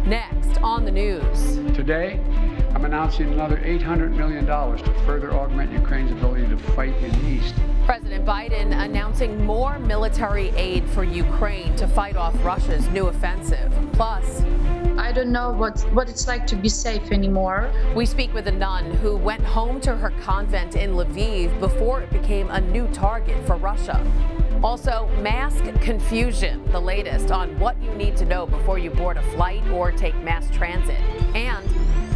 Next on the news. Today, I'm announcing another $800 million to further augment Ukraine's ability to fight in the East. President Biden announcing more military aid for Ukraine to fight off Russia's new offensive. Plus, I don't know what it's like to be safe anymore. We speak with a nun who went home to her convent in Lviv before it became a new target for Russia. Also, mask confusion, the latest on what you need to know before you board a flight or take mass transit. And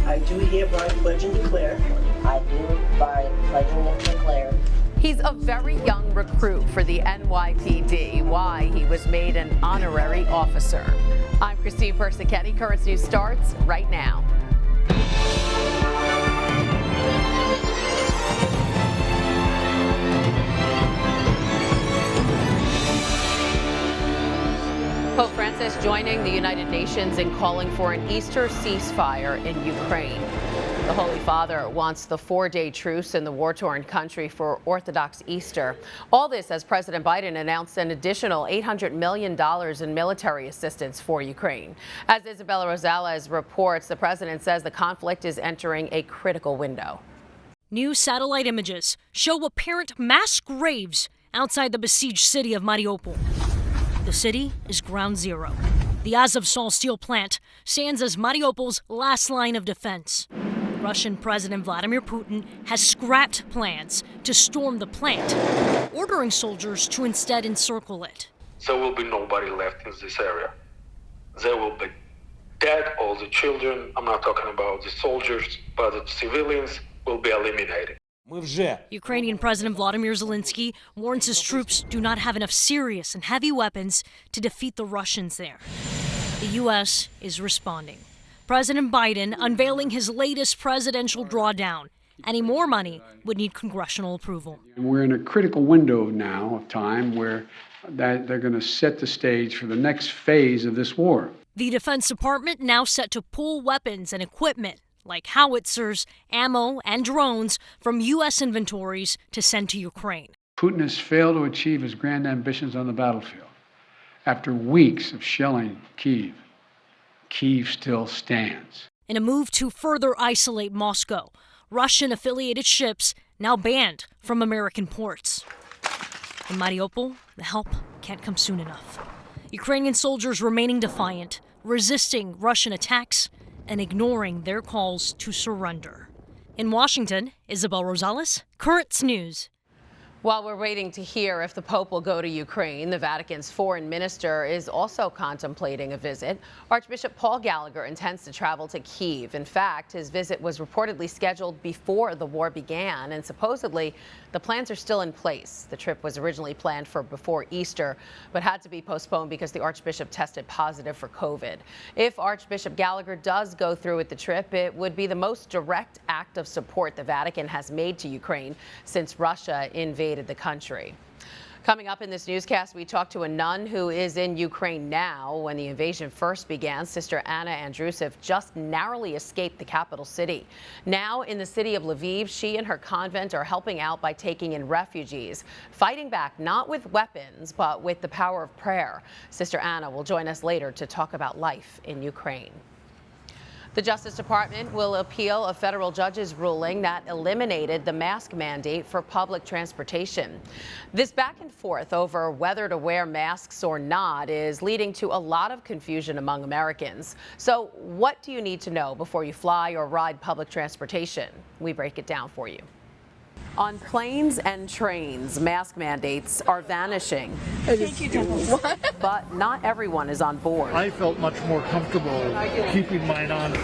I do hereby pledge and declare. I do hereby pledge and declare. He's a very young recruit for the NYPD. Why he was made an honorary officer. I'm Christine Persichetti. Currents News starts right now. Pope Francis joining the United Nations in calling for an Easter ceasefire in Ukraine. The Holy Father wants the 4-day truce in the war-torn country for Orthodox Easter. All this as President Biden announced an additional $800 million in military assistance for Ukraine. As Isabella Rosales reports, the president says the conflict is entering a critical window. New satellite images show apparent mass graves outside the besieged city of Mariupol. The city is ground zero. The Azovstal steel plant stands as Mariupol's last line of defense. Russian President Vladimir Putin has scrapped plans to storm the plant, ordering soldiers to instead encircle it. There will be nobody left in this area. There will be dead, all the children. I'm not talking about the soldiers, but the civilians will be eliminated. Ukrainian President Vladimir Zelensky warns his troops do not have enough serious and heavy weapons to defeat the Russians there. The U.S. is responding. President Biden unveiling his latest presidential drawdown. Any more money would need congressional approval. We're in a critical window now of time where they're going to set the stage for the next phase of this war. The Defense Department now set to pull weapons and equipment like howitzers, ammo, and drones from U.S. inventories to send to Ukraine. Putin has failed to achieve his grand ambitions on the battlefield. After weeks of shelling Kyiv, Kyiv still stands. In a move to further isolate Moscow, Russian-affiliated ships now banned from American ports. In Mariupol, the help can't come soon enough. Ukrainian soldiers remaining defiant, resisting Russian attacks, and ignoring their calls to surrender. In Washington, Isabel Rosales, Currents News. While we're waiting to hear if the Pope will go to Ukraine, the Vatican's foreign minister is also contemplating a visit. Archbishop Paul Gallagher intends to travel to Kyiv. In fact, his visit was reportedly scheduled before the war began, and supposedly the plans are still in place. The trip was originally planned for before Easter, but had to be postponed because the Archbishop tested positive for COVID. If Archbishop Gallagher does go through with the trip, it would be the most direct act of support the Vatican has made to Ukraine since Russia invaded the country. Coming up in this newscast, we talk to a nun who is in Ukraine now. When the invasion first began, Sister Anna Andrusev just narrowly escaped the capital city. Now in the city of Lviv, she and her convent are helping out by taking in refugees, fighting back not with weapons, but with the power of prayer. Sister Anna will join us later to talk about life in Ukraine. The Justice Department will appeal a federal judge's ruling that eliminated the mask mandate for public transportation. This back and forth over whether to wear masks or not is leading to a lot of confusion among Americans. So what do you need to know before you fly or ride public transportation? We break it down for you. On planes and trains, mask mandates are vanishing. But not everyone is on board. I felt much more comfortable keeping mine on.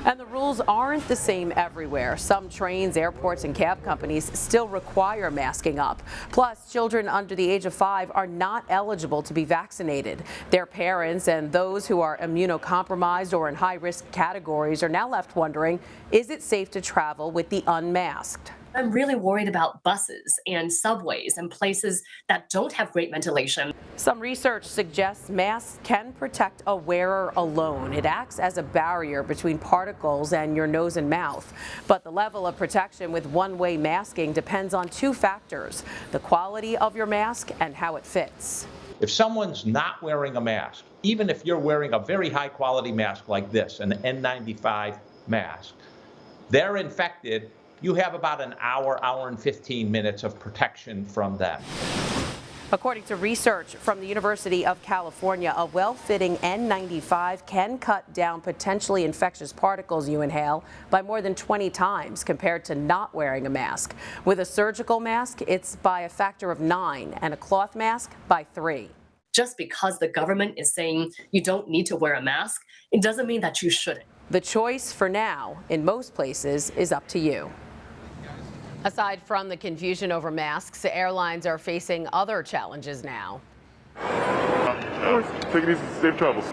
And the rules aren't the same everywhere. Some trains, airports, and cab companies still require masking up. Plus, children under the age of 5 are not eligible to be vaccinated. Their parents and those who are immunocompromised or in high-risk categories are now left wondering, is it safe to travel with the unmasked? I'm really worried about buses and subways and places that don't have great ventilation. Some research suggests masks can protect a wearer alone. It acts as a barrier between particles and your nose and mouth. But the level of protection with one-way masking depends on 2 factors: the quality of your mask and how it fits. If someone's not wearing a mask, even if you're wearing a very high quality mask like this, an N95 mask, they're infected, you have about an hour, hour and 15 minutes of protection from them. According to research from the University of California, a well-fitting N95 can cut down potentially infectious particles you inhale by more than 20 times compared to not wearing a mask. With a surgical mask, it's by a factor of 9, and a cloth mask by 3. Just because the government is saying you don't need to wear a mask, it doesn't mean that you shouldn't. The choice for now, in most places, is up to you. Aside from the confusion over masks, airlines are facing other challenges now. Take it easy, safe travels.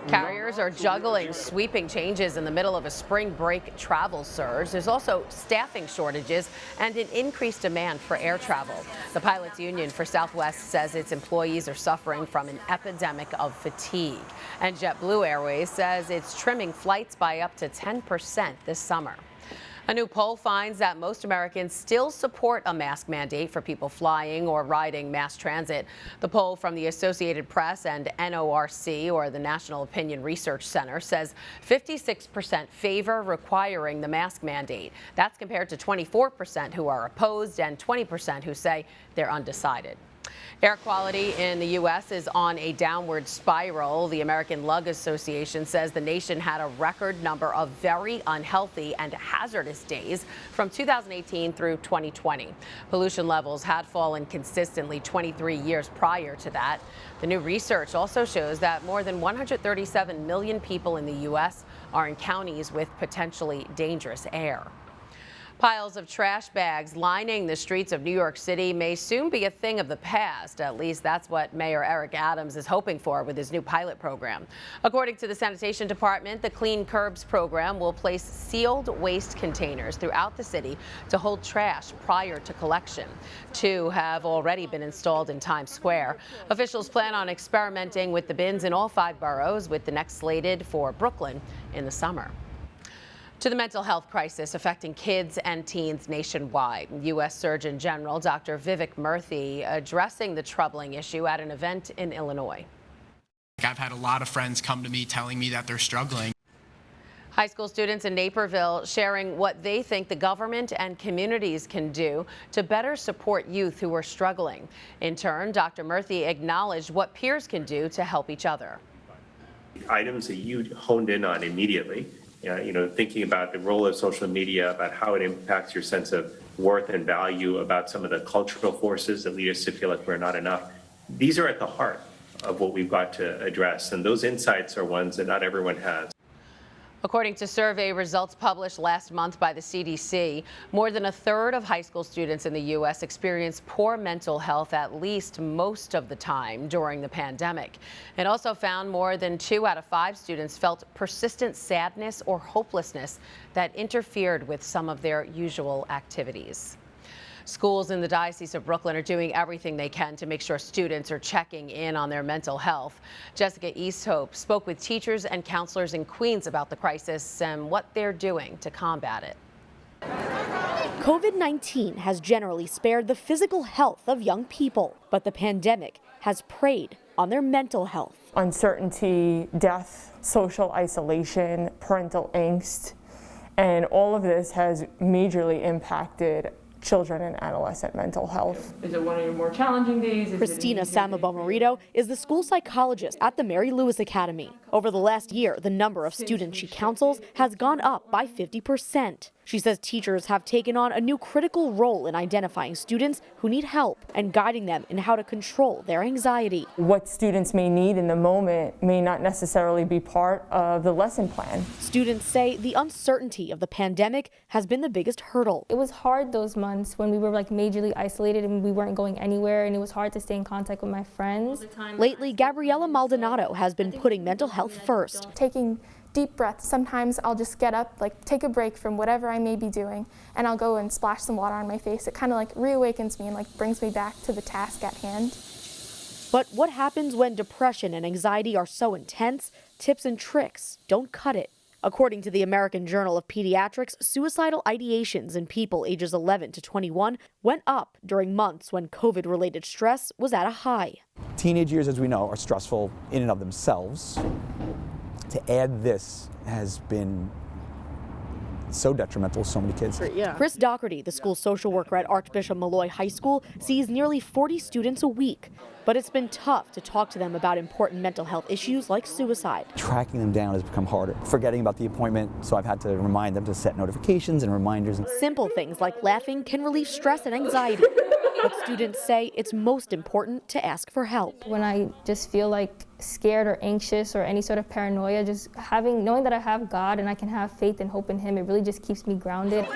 Carriers are juggling sweeping changes in the middle of a spring break travel surge. There's also staffing shortages and an increased demand for air travel. The pilots union for Southwest says its employees are suffering from an epidemic of fatigue. And JetBlue Airways says it's trimming flights by up to 10% this summer. A new poll finds that most Americans still support a mask mandate for people flying or riding mass transit. The poll from the Associated Press and NORC, or the National Opinion Research Center, says 56% favor requiring the mask mandate. That's compared to 24% who are opposed and 20% who say they're undecided. Air quality in the U.S. is on a downward spiral. The American Lung Association says the nation had a record number of very unhealthy and hazardous days from 2018 through 2020. Pollution levels had fallen consistently 23 years prior to that. The new research also shows that more than 137 million people in the U.S. are in counties with potentially dangerous air. Piles of trash bags lining the streets of New York City may soon be a thing of the past. At least that's what Mayor Eric Adams is hoping for with his new pilot program. According to the Sanitation Department, the Clean Curbs program will place sealed waste containers throughout the city to hold trash prior to collection. 2 have already been installed in Times Square. Officials plan on experimenting with the bins in all 5 boroughs, with the next slated for Brooklyn in the summer. To the mental health crisis affecting kids and teens nationwide. U.S. Surgeon General Dr. Vivek Murthy addressing the troubling issue at an event in Illinois. I've had a lot of friends come to me telling me that they're struggling. High school students in Naperville sharing what they think the government and communities can do to better support youth who are struggling. In turn, Dr. Murthy acknowledged what peers can do to help each other. Items that you honed in on immediately. Thinking about the role of social media, about how it impacts your sense of worth and value, about some of the cultural forces that lead us to feel like we're not enough. These are at the heart of what we've got to address, and those insights are ones that not everyone has. According to survey results published last month by the CDC, more than 1/3 of high school students in the U.S. experience poor mental health at least most of the time during the pandemic. It also found more than 2 out of 5 students felt persistent sadness or hopelessness that interfered with some of their usual activities. Schools in the Diocese of Brooklyn are doing everything they can to make sure students are checking in on their mental health. Jessica Easthope spoke with teachers and counselors in Queens about the crisis and what they're doing to combat it. COVID-19 has generally spared the physical health of young people, but the pandemic has preyed on their mental health. Uncertainty, death, social isolation, parental angst, and all of this has majorly impacted children and adolescent mental health. Is it one of your more challenging days? Christina Samabomorito is the school psychologist at the Mary Lewis Academy. Over the last year, the number of students she counsels has gone up by 50%. She says teachers have taken on a new critical role in identifying students who need help and guiding them in how to control their anxiety. What students may need in the moment may not necessarily be part of the lesson plan. Students say the uncertainty of the pandemic has been the biggest hurdle. It was hard those months when we were majorly isolated and we weren't going anywhere, and it was hard to stay in contact with my friends. Lately, Gabriella Maldonado has been putting mental health first. Taking deep breaths. Sometimes I'll just get up, take a break from whatever I may be doing, and I'll go and splash some water on my face. It kind of reawakens me and brings me back to the task at hand. But what happens when depression and anxiety are so intense? Tips and tricks don't cut it. According to the American Journal of Pediatrics, suicidal ideations in people ages 11 to 21 went up during months when COVID-related stress was at a high. Teenage years, as we know, are stressful in and of themselves. To add this has been so detrimental to so many kids. Chris Doherty, the school social worker at Archbishop Malloy High School, sees nearly 40 students a week. But it's been tough to talk to them about important mental health issues like suicide. Tracking them down has become harder. Forgetting about the appointment, so I've had to remind them to set notifications and reminders. Simple things like laughing can relieve stress and anxiety. But students say it's most important to ask for help. When I just feel like scared or anxious or any sort of paranoia, just knowing that I have God and I can have faith and hope in Him, it really just keeps me grounded.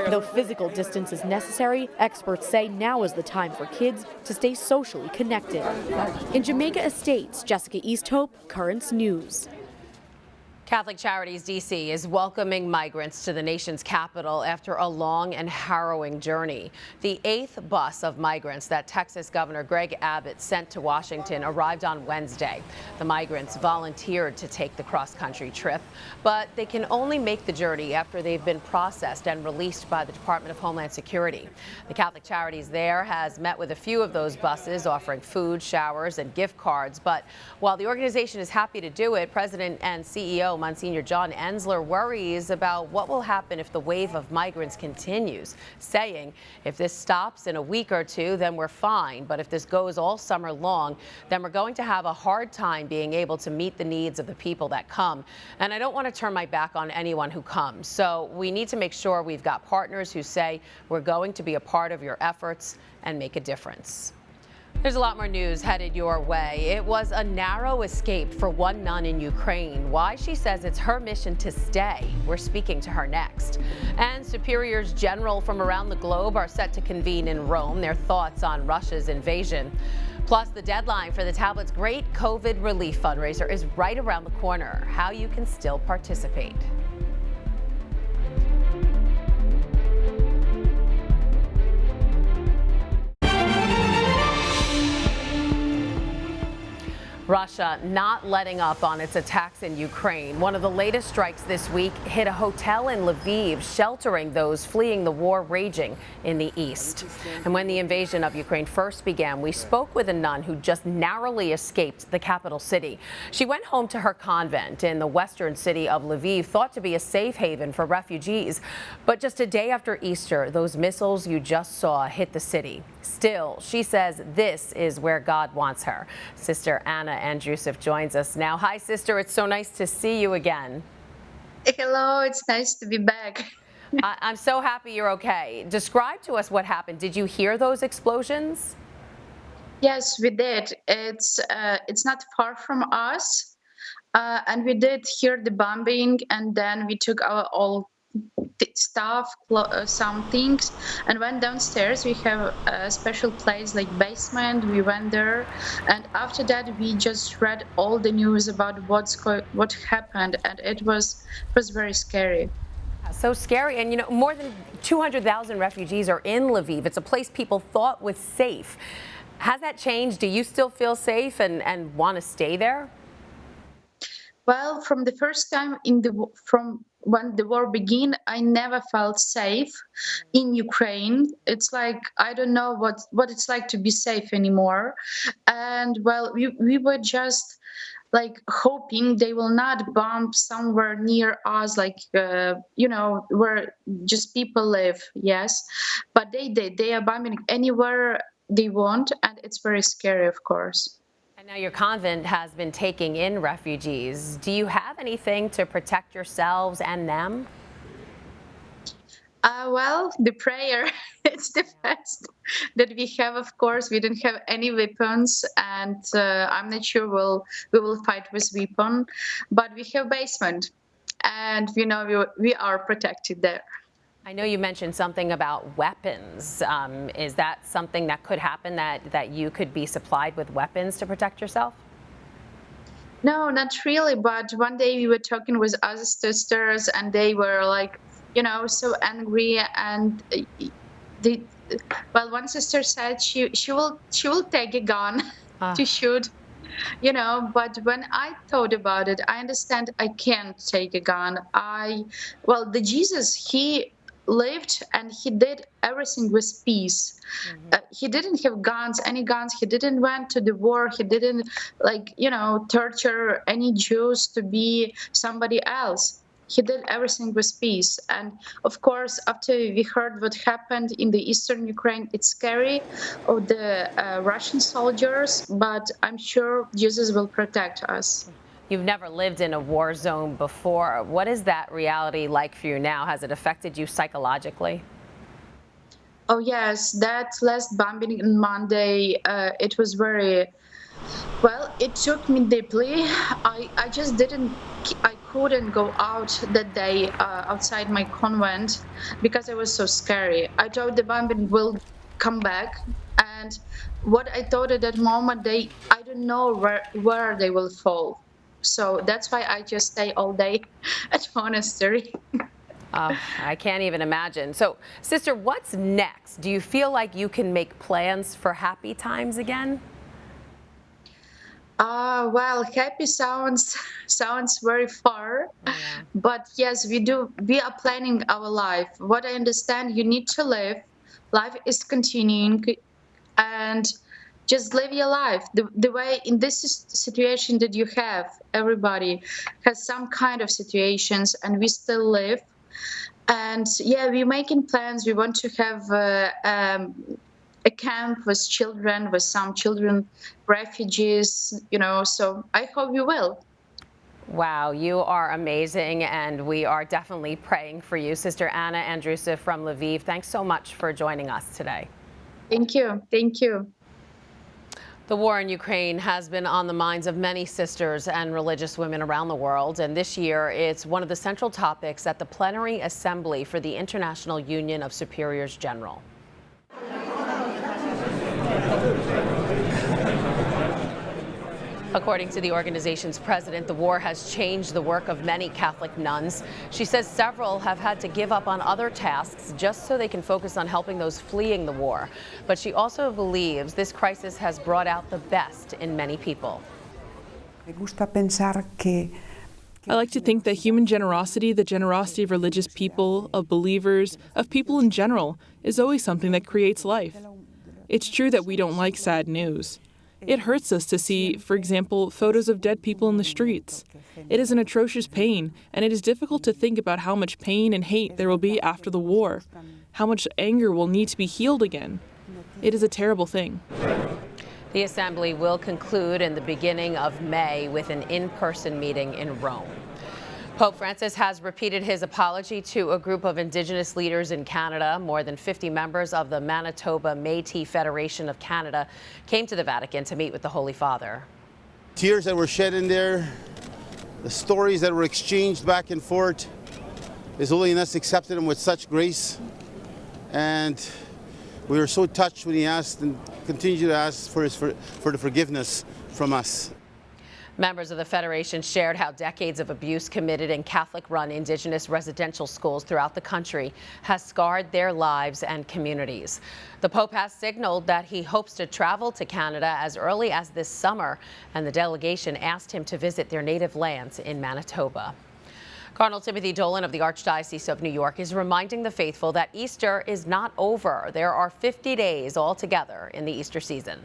Though physical distance is necessary, experts say now is the time for kids to stay socially connected. In Jamaica Estates, Jessica Easthope, Currents News. Catholic Charities DC is welcoming migrants to the nation's capital after a long and harrowing journey. The 8th bus of migrants that Texas Governor Greg Abbott sent to Washington arrived on Wednesday. The migrants volunteered to take the cross-country trip, but they can only make the journey after they've been processed and released by the Department of Homeland Security. The Catholic Charities there has met with a few of those buses, offering food, showers, and gift cards. But while the organization is happy to do it, President and CEO Monsignor John Ensler worries about what will happen if the wave of migrants continues, saying if this stops in a week or two, then we're fine. But if this goes all summer long, then we're going to have a hard time being able to meet the needs of the people that come. And I don't want to turn my back on anyone who comes. So we need to make sure we've got partners who say we're going to be a part of your efforts and make a difference. There's a lot more news headed your way. It was a narrow escape for one nun in Ukraine. Why she says it's her mission to stay. We're speaking to her next. And superiors general from around the globe are set to convene in Rome. Their thoughts on Russia's invasion. Plus, the deadline for the tablet's Great COVID Relief Fundraiser is right around the corner. How you can still participate. Russia not letting up on its attacks in Ukraine. One of the latest strikes this week hit a hotel in Lviv, sheltering those fleeing the war raging in the east. And when the invasion of Ukraine first began, we spoke with a nun who just narrowly escaped the capital city. She went home to her convent in the western city of Lviv, thought to be a safe haven for refugees. But just a day after Easter, those missiles you just saw hit the city. Still, she says this is where God wants her. Sister Anna Andrusov joins us now. Hi, sister. It's so nice to see you again. Hello. It's nice to be back. I'm so happy you're okay. Describe to us what happened. Did you hear those explosions? Yes, we did. It's not far from us, and we did hear the bombing, and then we took our all stuff, some things, and went downstairs. We have a special place like basement. We went there, and after that we just read all the news about what happened, and it was very scary. So scary. And you know, more than 200,000 refugees are in Lviv. It's a place people thought was safe. Has that changed? Do you still feel safe and want to stay there? Well, from the first time from when the war began, I never felt safe in Ukraine. It's like I don't know what it's like to be safe anymore. And well, we were just like hoping they will not bomb somewhere near us, like where just people live. Yes, but they did. They are bombing anywhere they want, and it's very scary, of course. And now your convent has been taking in refugees. Do you have anything to protect yourselves and them? Well, the prayer, it's the best that we have, of course. We don't have any weapons, and I'm not sure we will fight with weapon, but we have basement, and we are protected there. I know you mentioned something about weapons. Is that something that could happen, that you could be supplied with weapons to protect yourself? No, not really. But one day we were talking with other sisters, and they were like, so angry. And one sister said she will take a gun to shoot But when I thought about it, I understand I can't take a gun. The Jesus, he lived and he did everything with peace. He didn't have any guns. He didn't went to the war. He didn't torture any Jews to be somebody else. He did everything with peace. And of course, after we heard what happened in the eastern Ukraine, it's scary of the Russian soldiers, but I'm sure Jesus will protect us. You've never lived in a war zone before. What is that reality like for you now? Has it affected you psychologically? Oh yes, that last bombing on Monday, it was it took me deeply. I just I couldn't go out that day outside my convent because I was so scary. I thought the bombing will come back, and what I thought at that moment, I don't know where they will fall. So that's why I just stay all day at monastery. I can't even imagine. So, sister, what's next? Do you feel like you can make plans for happy times again? Happy sounds very far, but yes, we do. We are planning our life. What I understand, you need to live. Life is continuing, and just live your life the way in this situation that you have. Everybody has some kind of situations, and we still live. And yeah, we're making plans. We want to have a camp with children, with some children, refugees, so I hope you will. Wow, you are amazing, and we are definitely praying for you. Sister Anna Andrusa from Lviv, thanks so much for joining us today. Thank you. Thank you. The war in Ukraine has been on the minds of many sisters and religious women around the world, and this year it's one of the central topics at the Plenary Assembly for the International Union of Superiors General. According to the organization's president, the war has changed the work of many Catholic nuns. She says several have had to give up on other tasks just so they can focus on helping those fleeing the war. But she also believes this crisis has brought out the best in many people. I like to think that human generosity, the generosity of religious people, of believers, of people in general, is always something that creates life. It's true that we don't like sad news. It hurts us to see, for example, photos of dead people in the streets. It is an atrocious pain, and it is difficult to think about how much pain and hate there will be after the war, how much anger will need to be healed again. It is a terrible thing. The assembly will conclude in the beginning of May with an in-person meeting in Rome. Pope Francis has repeated his apology to a group of Indigenous leaders in Canada. More than 50 members of the Manitoba Métis Federation of Canada came to the Vatican to meet with the Holy Father. Tears that were shed in there, the stories that were exchanged back and forth, His Holiness accepted them with such grace. And we were so touched when he asked and continued to ask for the forgiveness from us. Members of the Federation shared how decades of abuse committed in Catholic-run Indigenous residential schools throughout the country has scarred their lives and communities. The Pope has signaled that he hopes to travel to Canada as early as this summer, and the delegation asked him to visit their native lands in Manitoba. Cardinal Timothy Dolan of the Archdiocese of New York is reminding the faithful that Easter is not over. There are 50 days altogether in the Easter season.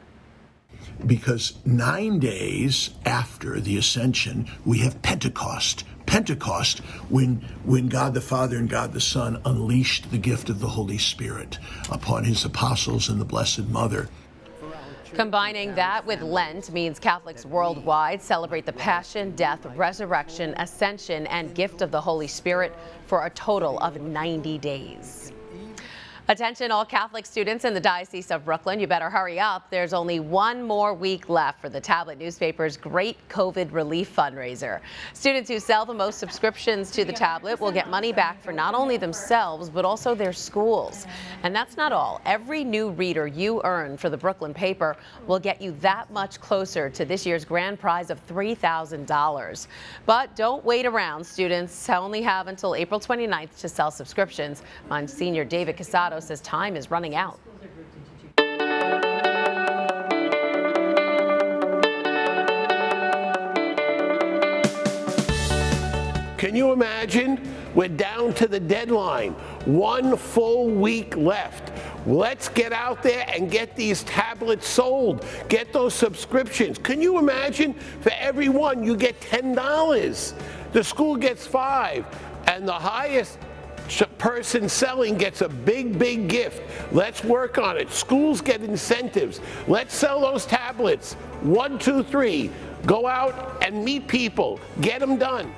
Because 9 days after the Ascension, we have Pentecost. Pentecost, when God the Father and God the Son unleashed the gift of the Holy Spirit upon his apostles and the Blessed Mother. Combining that with Lent means Catholics worldwide celebrate the Passion, Death, Resurrection, Ascension, and gift of the Holy Spirit for a total of 90 days. Attention all Catholic students in the Diocese of Brooklyn, you better hurry up. There's only one more week left for the tablet newspaper's Great COVID Relief Fundraiser. Students who sell the most subscriptions to the tablet will get money back for not only themselves, but also their schools. And that's not all. Every new reader you earn for the Brooklyn paper will get you that much closer to this year's grand prize of $3,000. But don't wait around. Students only have until April 29th to sell subscriptions. Monsignor David Casado says time is running out. Can you imagine? We're down to the deadline. 1 full week left. Let's get out there and get these tablets sold. Get those subscriptions. Can you imagine? For every one, you get $10. The school gets 5, and the highest person selling gets a big, big gift. Let's work on it. Schools get incentives. Let's sell those tablets. 1, 2, 3. Go out and meet people. Get them done.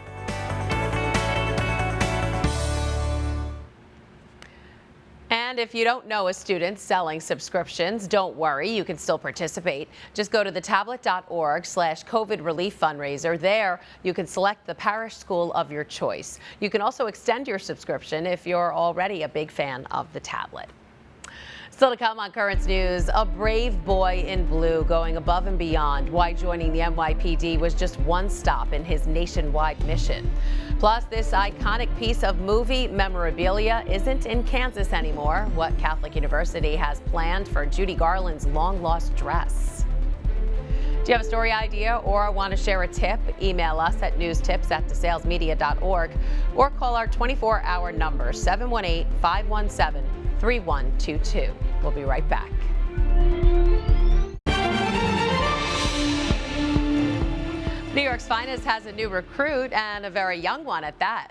And if you don't know a student selling subscriptions, don't worry, you can still participate. Just go to thetablet.org/COVID relief fundraiser. There, you can select the parish school of your choice. You can also extend your subscription if you're already a big fan of the tablet. Still to come on Currents News, a brave boy in blue going above and beyond why joining the NYPD was just one stop in his nationwide mission. Plus, this iconic piece of movie memorabilia isn't in Kansas anymore. What Catholic University has planned for Judy Garland's long-lost dress. Do you have a story idea or want to share a tip? Email us at newstips@desalesmedia.org or call our 24-hour number, 718-517-3122. We'll be right back. New York's finest has a new recruit, and a very young one at that.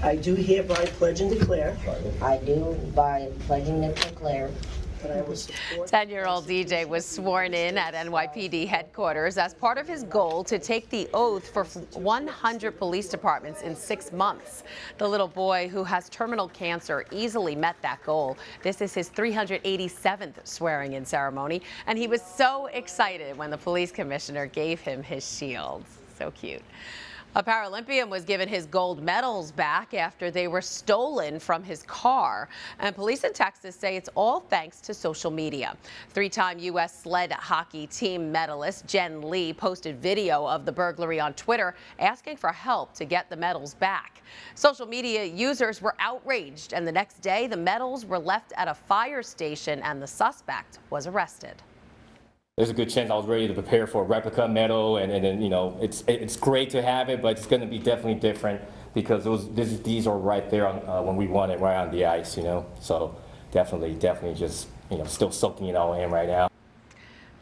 I do hereby pledge and declare. I do by pledging and declare. 10-year-old DJ was sworn in at NYPD headquarters as part of his goal to take the oath for 100 police departments in 6 months. The little boy, who has terminal cancer, easily met that goal. This is his 387th swearing-in ceremony, and he was so excited when the police commissioner gave him his shield. So cute. A Paralympian was given his gold medals back after they were stolen from his car. And police in Texas say it's all thanks to social media. 3-time U.S. sled hockey team medalist Jen Lee posted video of the burglary on Twitter, asking for help to get the medals back. Social media users were outraged, and the next day the medals were left at a fire station and the suspect was arrested. There's a good chance I was ready to prepare for a replica medal, and then, you know, it's great to have it, but it's going to be definitely different because these are right there on, when we won it, right on the ice, you know. So definitely just, you know, still soaking it all in right now.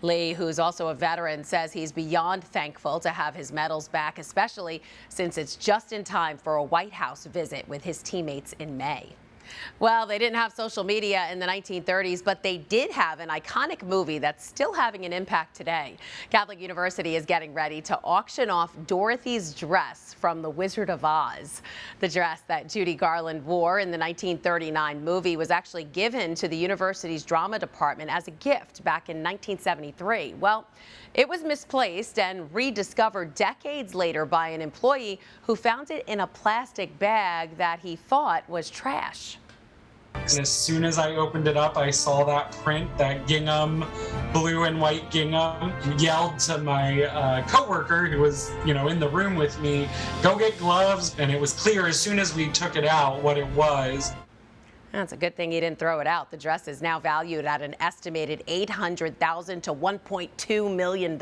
Lee, who's also a veteran, says he's beyond thankful to have his medals back, especially since it's just in time for a White House visit with his teammates in May. Well, they didn't have social media in the 1930s, but they did have an iconic movie that's still having an impact today. Catholic University is getting ready to auction off Dorothy's dress from The Wizard of Oz. The dress that Judy Garland wore in the 1939 movie was actually given to the university's drama department as a gift back in 1973. Well, it was misplaced and rediscovered decades later by an employee who found it in a plastic bag that he thought was trash. And as soon as I opened it up, I saw that print, that gingham, blue and white gingham, and yelled to my coworker who was, you know, in the room with me, go get gloves. And it was clear as soon as we took it out what it was. That's a good thing he didn't throw it out. The dress is now valued at an estimated $800,000 to $1.2 million.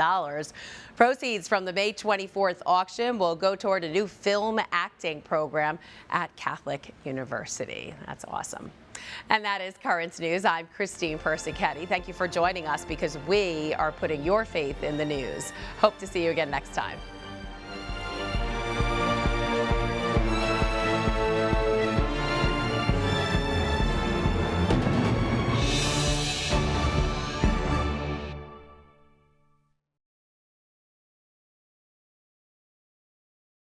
Proceeds from the May 24th auction will go toward a new film acting program at Catholic University. That's awesome. And that is Currents News. I'm Christine Persichetti. Thank you for joining us because we are putting your faith in the news. Hope to see you again next time.